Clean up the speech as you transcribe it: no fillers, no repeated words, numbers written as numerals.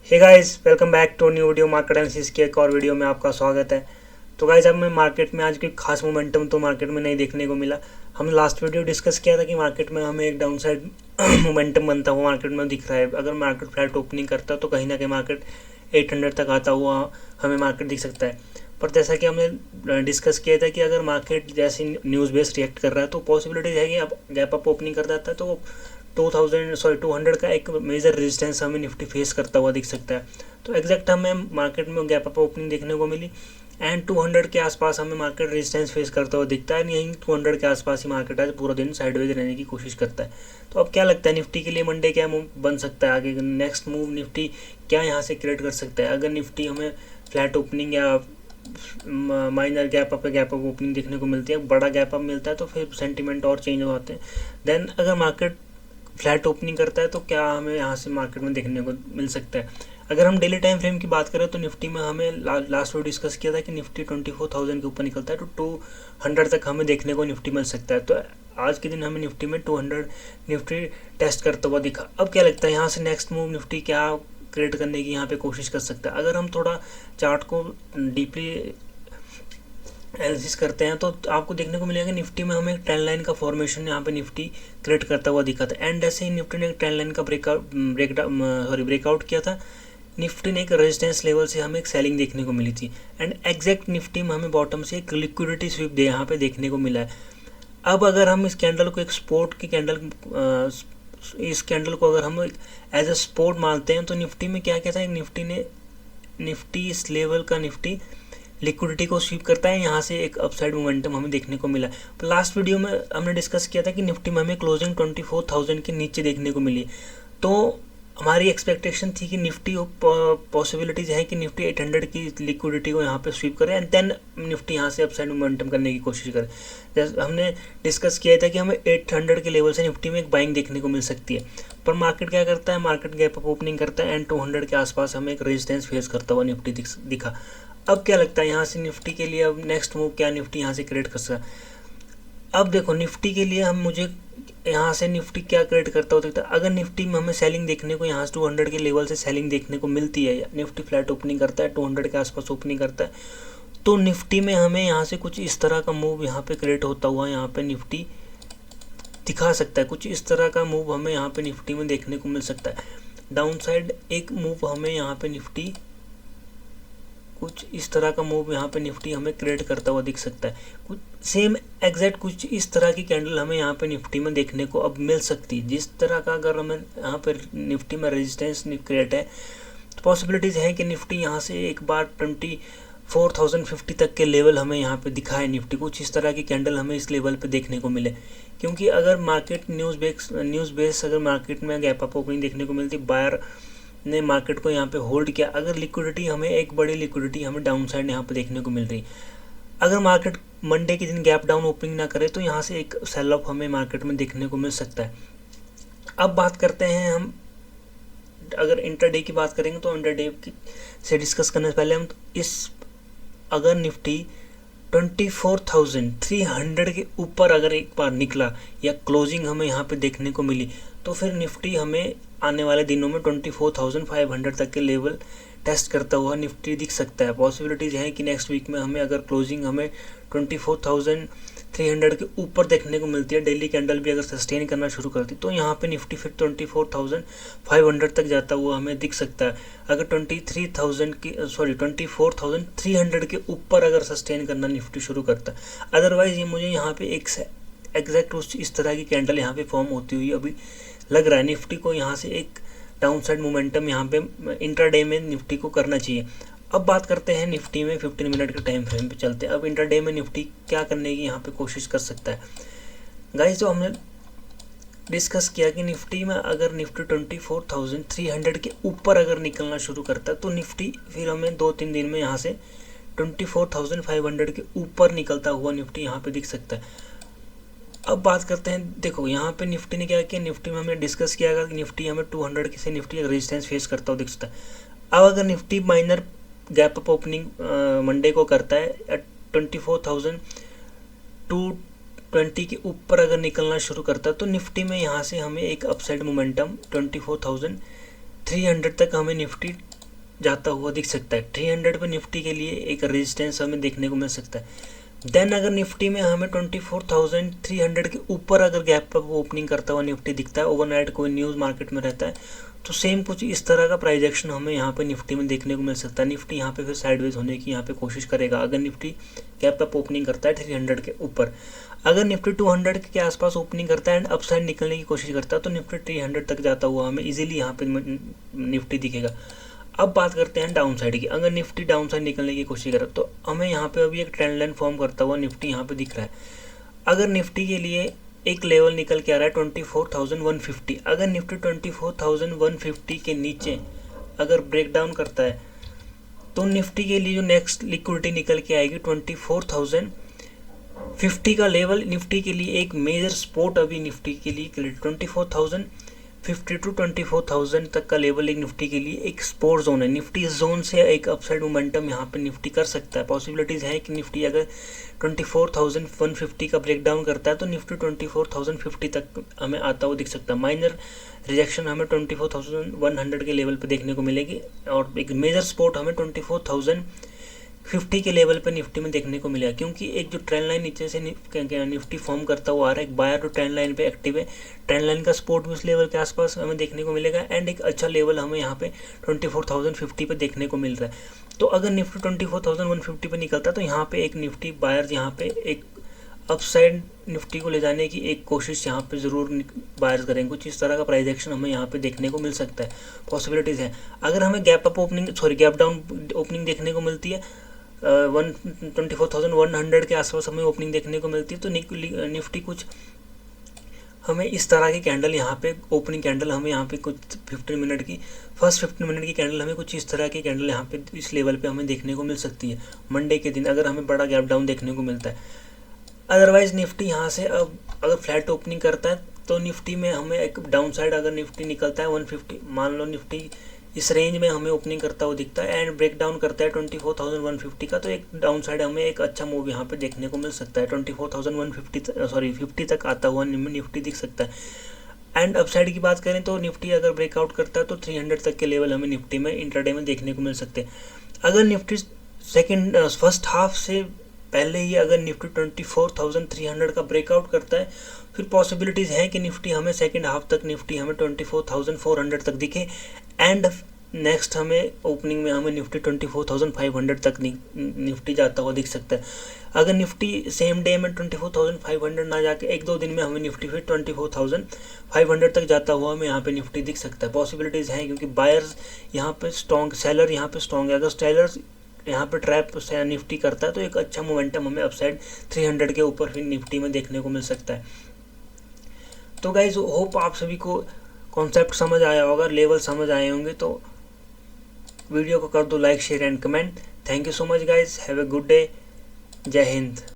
Hey guys, welcome back to new video market analysis की एक और वीडियो में आपका स्वागत है। तो गाइस, अब मैं मार्केट में आज कोई खास मोमेंटम तो मार्केट में नहीं देखने को मिला। हमने लास्ट वीडियो डिस्कस किया था कि मार्केट में हमें एक डाउन साइड मोमेंटम बनता हुआ मार्केट में दिख रहा है। अगर मार्केट फ्लैट ओपनिंग करता तो कहीं ना कहीं मार्केट 800 तक आता हुआ हमें मार्केट दिख सकता है। पर जैसा कि हमने डिस्कस किया था कि अगर मार्केट जैसे न्यूज़ बेस्ड रिएक्ट कर रहा है तो पॉसिबिलिटीज है कि अब गैप अप ओपनिंग कर जाता है तो 200 का एक मेजर रेजिस्टेंस हमें निफ्टी फेस करता हुआ दिख सकता है। तो एग्जैक्ट हमें मार्केट में गैप अप ओपनिंग देखने को मिली एंड 200 के आसपास हमें मार्केट रेजिस्टेंस फेस करता हुआ दिखता है। यहीं 200 के आसपास ही मार्केट आज पूरा दिन साइडवेज रहने की कोशिश करता है। तो अब क्या लगता है निफ्टी के लिए मंडे क्या मूव बन सकता है, आगे नेक्स्ट मूव निफ्टी क्या यहाँ से क्रिएट कर सकता है? अगर निफ्टी हमें फ्लैट ओपनिंग या माइनर गैप अप ओपनिंग देखने को मिलती है, बड़ा गैप अप मिलता है तो फिर सेंटीमेंट और चेंज हो जाते हैं। देन अगर मार्केट फ्लैट ओपनिंग करता है तो क्या हमें यहाँ से मार्केट में देखने को मिल सकता है? अगर हम डेली टाइम फ्रेम की बात करें तो निफ्टी में हमें लास्ट वीडियो डिस्कस किया था कि निफ्टी 24,000 के ऊपर निकलता है तो 200 तक हमें देखने को निफ्टी मिल सकता है। तो आज के दिन हमें निफ्टी में 200 निफ्टी टेस्ट करता हुआ दिखा। अब क्या लगता है यहाँ से नेक्स्ट मूव निफ्टी क्या क्रिएट करने की यहाँ पे कोशिश कर सकता है? अगर हम थोड़ा चार्ट को डीपली एनालिसिस करते हैं तो आपको देखने को मिलेगा निफ्टी में हमें एक ट्रेंड लाइन का फॉर्मेशन यहाँ पे निफ्टी क्रिएट करता हुआ दिखा था। एंड ऐसे ही निफ्टी ने एक ट्रेंड लाइन का ब्रेकआउट किया था। निफ्टी ने एक रेजिस्टेंस लेवल से हमें एक सेलिंग देखने को मिली थी एंड एग्जैक्ट निफ्टी में हमें बॉटम से एक लिक्विडिटी स्वीप यहाँ पे देखने को मिला है। अब अगर हम इस कैंडल को एक सपोर्ट की कैंडल इस कैंडल को अगर हम एज अ सपोर्ट मानते हैं तो निफ्टी में क्या कहता है, निफ्टी इस लेवल का निफ्टी लिक्विडिटी को स्वीप करता है। यहाँ से एक अपसाइड मोमेंटम हमें देखने को मिला। लास्ट वीडियो में हमने डिस्कस किया था कि निफ्टी में हमें क्लोजिंग 24,000 के नीचे देखने को मिली। तो हमारी एक्सपेक्टेशन थी कि निफ्टी पॉसिबिलिटीज है कि निफ्टी 800 की लिक्विडिटी को यहाँ पे स्वीप करे एंड देन निफ्टी यहाँ से अपसाइड मोमेंटम करने की कोशिश करे। जैसे हमने डिस्कस किया था कि हमें 800 के लेवल से निफ्टी में एक बाइंग देखने को मिल सकती है। पर मार्केट क्या करता है, मार्केट गैप अप ओपनिंग करता है एंड 200 के आसपास हमें एक रेजिस्टेंस फेस करता हुआ निफ्टी दिखा। अब क्या लगता है यहाँ से निफ्टी के लिए अब नेक्स्ट मूव क्या निफ्टी यहाँ से क्रिएट कर सकता है? अब देखो निफ्टी के लिए मुझे यहाँ से निफ्टी क्या क्रिएट करता हो सकता है। अगर निफ्टी में हमें सेलिंग देखने को यहाँ से 200 के लेवल से सेलिंग देखने को मिलती है या निफ्टी फ्लैट ओपनिंग करता है 200 के आसपास ओपनिंग करता है तो निफ्टी में हमें यहाँ से कुछ इस तरह का मूव यहाँ पे क्रिएट होता हुआ यहाँ पे निफ्टी दिखा सकता है। कुछ इस तरह का मूव हमें यहाँ पे निफ्टी में देखने को मिल सकता है। डाउन साइड एक मूव हमें यहाँ पे निफ्टी कुछ इस तरह का मूव यहाँ पे निफ्टी हमें क्रिएट करता हुआ दिख सकता है। कुछ सेम एग्जैक्ट कुछ इस तरह की कैंडल हमें यहाँ पे निफ्टी में देखने को अब मिल सकती है। जिस तरह का अगर हमें यहाँ पे निफ्टी में रेजिस्टेंस क्रिएट है तो पॉसिबिलिटीज़ है कि निफ्टी यहाँ से एक बार 24,050 तक के लेवल हमें यहाँ पे दिखाए। निफ्टी कुछ इस तरह की कैंडल हमें इस लेवल पे देखने को मिले, क्योंकि अगर मार्केट न्यूज़ बेस अगर मार्केट में गैप अप ओपनिंग देखने को मिलती, बायर ने मार्केट को यहाँ पे होल्ड किया, अगर लिक्विडिटी हमें एक बड़ी लिक्विडिटी हमें डाउन साइड यहाँ पे देखने को मिल रही। अगर मार्केट मंडे के दिन गैप डाउन ओपनिंग ना करे तो यहाँ से एक सेल ऑफ हमें मार्केट में देखने को मिल सकता है। अब बात करते हैं हम, अगर इंटरडे की बात करेंगे तो इंटरडे से डिस्कस करने से पहले हम अगर निफ्टी 24,300 के ऊपर अगर एक बार निकला या क्लोजिंग हमें यहाँ पे देखने को मिली तो फिर निफ्टी हमें आने वाले दिनों में 24,500 तक के लेवल टेस्ट करता हुआ निफ्टी दिख सकता है। पॉसिबिलिटीज़ है कि नेक्स्ट वीक में हमें अगर क्लोजिंग हमें 24,300 के ऊपर देखने को मिलती है, डेली कैंडल भी अगर सस्टेन करना शुरू करती तो यहाँ पे निफ्टी फिर 24,500 तक जाता हुआ हमें दिख सकता है। अगर 24,300 के ऊपर अगर सस्टेन करना निफ्टी शुरू करता है, अदरवाइज ये मुझे यहाँ पे एक एग्जैक्ट इस तरह की कैंडल यहाँ पे फॉर्म होती हुई अभी लग रहा है। निफ्टी को यहाँ से एक डाउन साइड मोमेंटम यहाँ पे इंटरडे में निफ्टी को करना चाहिए। अब बात करते हैं निफ्टी में 15 मिनट के टाइम फ्रेम पे चलते हैं। अब इंटरडे में निफ्टी क्या करने की यहाँ पे कोशिश कर सकता है? गाइस, जो हमने डिस्कस किया कि निफ्टी में अगर निफ्टी 24,300 के ऊपर अगर निकलना शुरू करता है तो निफ्टी फिर हमें 2-3 दिन में यहाँ से 24,500 के ऊपर निकलता हुआ निफ्टी यहाँ पे दिख सकता है। अब बात करते हैं, देखो यहाँ पे निफ्टी ने क्या किया, निफ्टी में हमने डिस्कस किया कि निफ्टी हमें 200 से निफ्टी रेजिस्टेंस फेस करता हुआ दिखता है। अब अगर Nifty minor gap up opening Monday को करता है 24,220 के ऊपर अगर निकलना शुरू करता है तो निफ्टी में यहाँ से हमें एक अपसाइड मोमेंटम 24,300 तक हमें निफ्टी जाता हुआ दिख सकता है। 300 पे निफ्टी के लिए एक रेजिस्टेंस हमें देखने को मिल सकता है। देन अगर निफ्टी में हमें 24,300 के ऊपर अगर गैप अप ओपनिंग करता हुआ निफ्टी दिखता है, ओवरनाइट कोई न्यूज़ मार्केट में रहता है, तो सेम कुछ इस तरह का प्राइस एक्शन हमें यहाँ पे निफ्टी में देखने को मिल सकता है। निफ्टी यहाँ पे फिर साइडवेज होने की यहाँ पे कोशिश करेगा अगर निफ्टी गैप अप ओपनिंग करता है 300 के ऊपर। अगर निफ्टी 200 के आसपास ओपनिंग करता है एंड अपसाइड निकलने की कोशिश करता है तो निफ्टी 300 तक जाता हुआ हमें इजीली यहाँ पे निफ्टी दिखेगा। अब बात करते हैं डाउन साइड की। अगर निफ्टी डाउन साइड निकलने की कोशिश करे तो हमें यहाँ पे अभी एक ट्रेंड लाइन फॉर्म करता हुआ निफ्टी यहाँ पे दिख रहा है। अगर निफ्टी के लिए एक लेवल निकल के आ रहा है 24,150, अगर निफ्टी 24,150 के नीचे अगर ब्रेक डाउन करता है तो निफ्टी के लिए जो नेक्स्ट लिक्विडिटी निकल के आएगी 24,050 का लेवल निफ्टी के लिए एक मेजर सपोर्ट अभी निफ्टी के लिए 24,050 टू 24,000 तक का लेवल एक निफ्टी के लिए एक सपोर्ट जोन है। निफ्टी इस जोन से एक अपसाइड मोमेंटम यहाँ पे निफ्टी कर सकता है। पॉसिबिलिटीज़ है कि निफ्टी अगर 24,150 का ब्रेक डाउन करता है तो निफ्टी 24,050 तक हमें आता हुआ दिख सकता है। माइनर रिजेक्शन हमें 24,100 के लेवल पे देखने को मिलेगी और एक मेजर सपोर्ट हमें 24,050 के लेवल पे निफ्टी में देखने को मिलेगा, क्योंकि एक जो ट्रेंड लाइन नीचे से निफ्टी फॉर्म करता हुआ आ रहा है, एक बायर जो ट्रेंड लाइन पे एक्टिव है, ट्रेंड लाइन का सपोर्ट भी उस लेवल के आसपास हमें देखने को मिलेगा एंड एक अच्छा लेवल हमें यहाँ पे 24,050 पे देखने को मिल रहा है। तो अगर निफ्टी 24,150 पे निकलता है तो यहाँ पे एक निफ्टी बायर्स यहाँ पे एक अपसाइड निफ्टी को ले जाने की एक कोशिश यहाँ पे ज़रूर बायर्स करेंगे। कुछ इस तरह का प्राइस एक्शन हमें यहाँ पे देखने को मिल सकता है। पॉसिबिलिटीज़ है अगर हमें गैप डाउन ओपनिंग देखने को मिलती है 24,100 के आसपास हमें ओपनिंग देखने को मिलती है तो निफ्टी कुछ हमें इस तरह की कैंडल यहाँ पे ओपनिंग कैंडल हमें यहाँ पे कुछ 15 मिनट की कैंडल हमें कुछ इस तरह की कैंडल यहाँ पे इस लेवल पे हमें देखने को मिल सकती है मंडे के दिन, अगर हमें बड़ा गैप डाउन देखने को मिलता है। अदरवाइज निफ्टी यहाँ से अब अगर फ्लैट ओपनिंग करता है तो निफ्टी में हमें एक डाउन साइड अगर निफ्टी निकलता है 150, मान लो निफ्टी इस रेंज में हमें ओपनिंग करता हुआ दिखता है एंड ब्रेक डाउन करता है 24,150 का, तो एक डाउन साइड हमें एक अच्छा मूव यहाँ पे देखने को मिल सकता है। 50 तक आता हुआ निफ्टी दिख सकता है। एंड अपसाइड की बात करें तो निफ्टी अगर ब्रेकआउट करता है तो 300 तक के लेवल हमें निफ्टी में इंट्राडे में देखने को मिल सकते हैं। अगर निफ्टी फर्स्ट हाफ से पहले ही अगर निफ्टी 24,300 का ब्रेकआउट करता है फिर पॉसिबिलिटीज़ है कि निफ्टी हमें सेकंड हाफ तक निफ्टी हमें 24,400 तक दिखे एंड नेक्स्ट हमें ओपनिंग में हमें निफ्टी 24,500 तक निफ्टी जाता हुआ दिख सकता है। अगर निफ्टी सेम डे में 24,500 ना जाके एक दो दिन में हमें निफ्टी फिर 24,500 तक जाता हुआ हमें यहाँ पे निफ्टी दिख सकता है। पॉसिबिलिटीज़ हैं क्योंकि बायर्स यहाँ पे स्ट्रॉन्ग, सेलर यहाँ पे स्ट्रॉन्ग है। अगर सेलर्स यहाँ पे ट्रैप निफ्टी करता है तो एक अच्छा मोमेंटम हमें अपसाइड 300 के ऊपर फिर निफ्टी में देखने को मिल सकता है। तो गाइज होप आप सभी को कॉन्सेप्ट समझ आया होगा, लेवल समझ आए होंगे, तो वीडियो को कर दो like share and comment. Thank you so much guys, have a good day, जय हिंद।